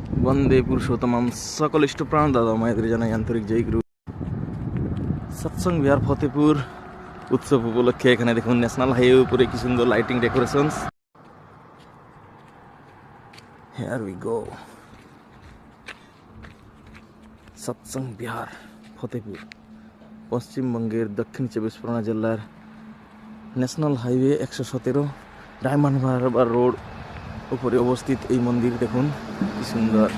वंदे पुरुषोत्तम सकल इष्ट प्राण दादा मायेদের জানাই আন্তরিক জয় গুরু। সৎসঙ্গ বিহার ফতেপুর উৎসব উপলক্ষে এখানে দেখুন ন্যাশনাল হাইওয়ে উপরে কি সুন্দর lighting decorations. Here we go, সৎসঙ্গ বিহার ফতেপুর পশ্চিমবঙ্গের দক্ষিণ 24 পরগনা জেলার national highway 117 diamond Harbour road উপরে অবস্থিত এই মন্দির দেখুন কি সুন্দর।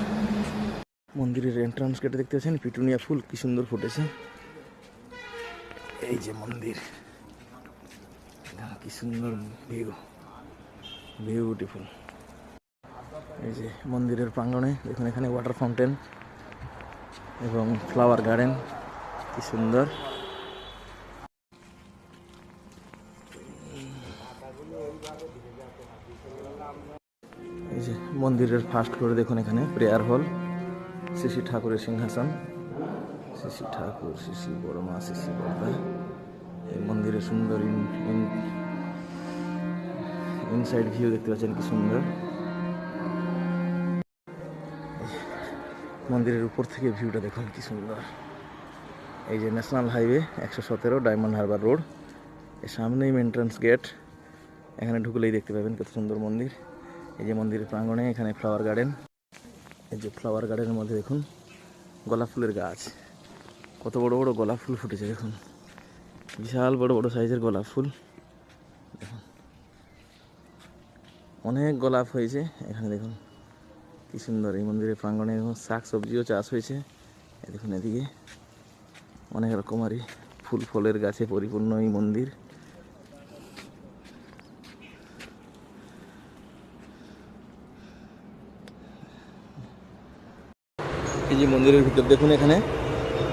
মন্দিরের এন্ট্রান্স গেটে দেখতে পাচ্ছেন পিটুনিয়া ফুল কি সুন্দর ফুটেছে। এই যে মন্দির, কি সুন্দর ভিউ, বিউটিফুল। এই যে মন্দিরের প্রাঙ্গণে দেখুন এখানে ওয়াটার ফাউন্টেন এবং ফ্লাওয়ার গার্ডেন কি সুন্দর। এই যে মন্দিরের ফার্স্ট ফ্লোরে দেখুন এখানে প্রেয়ার হল, শ্রী শ্রী ঠাকুরের সিংহাসন, শ্রী শ্রী ঠাকুর, শ্রী শ্রী বড় মা, শ্রী শ্রী বড়দা। এই মন্দিরের সুন্দর ইনসাইড ভিউ দেখতে পাচ্ছেন কি সুন্দর। মন্দিরের উপর থেকে ভিউটা দেখুন কি সুন্দর। এই যে national highway 117 diamond Harbour road, এর সামনেই এন্ট্রান্স গেট। এখানে ঢুকলেই দেখতে পাবেন কত সুন্দর মন্দির। এই যে মন্দিরের প্রাঙ্গণে এখানে ফ্লাওয়ার গার্ডেন। এই যে ফ্লাওয়ার গার্ডেনের মধ্যে দেখুন গোলাপ ফুলের গাছ, কত বড় বড় গোলাপ ফুল ফুটেছে দেখুন, বিশাল বড় বড় সাইজের গোলাপ ফুল দেখুন, অনেক গোলাপ হয়েছে এখানে দেখুন কি সুন্দর। এই মন্দিরের প্রাঙ্গণে শাক সবজিও চাষ হয়েছে। দেখুন এদিকে অনেক রকমারি ফুল ফলের গাছে পরিপূর্ণ এই মন্দির। এই যে মন্দিরের ভিতর দেখুন এখানে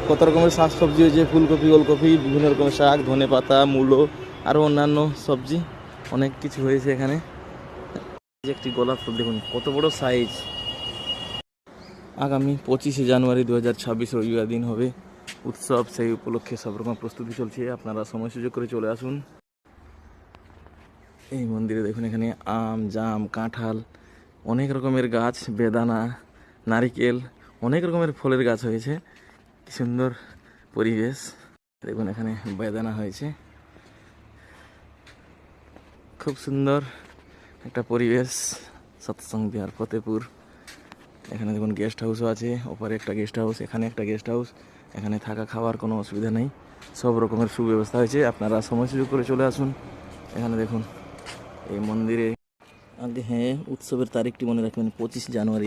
কত রকমের শাক সবজি হয়েছে, ফুলকপি, ওলকপি, বিভিন্ন রকমের শাক, ধনে পাতা, মূলো, আরও অন্যান্য সবজি অনেক কিছু হয়েছে এখানে। একটি গোলাপ ফুল দেখুন কত বড় সাইজ। আগামী 25শে জানুয়ারি 2026 রবিবার দিন হবে উৎসব, সেই উপলক্ষে সব রকম প্রস্তুতি চলছে। আপনারা সময় সুযোগ করে চলে আসুন। এই মন্দিরে দেখুন এখানে আম, জাম, কাঁঠাল, অনেক রকমের গাছ, বেদানা, নারিকেল, অনেক রকমের ফলের গাছ হয়েছে। কি সুন্দর পরিবেশ দেখুন, এখানে বেদানা হয়েছে, খুব সুন্দর একটা পরিবেশ। সৎসঙ্গ বিহার ফতেপুর, এখানে দেখুন গেস্ট হাউসও আছে, ওপরে একটা গেস্ট হাউস, এখানে একটা গেস্ট হাউস। এখানে থাকা খাওয়ার কোনো অসুবিধা নেই, সব রকমের সুব্যবস্থা হয়েছে। আপনারা সময় সুযোগ করে চলে আসুন। এখানে দেখুন এই মন্দিরে আগে, হ্যাঁ, উৎসবের তারিখটি মনে রাখবেন 25 জানুয়ারি।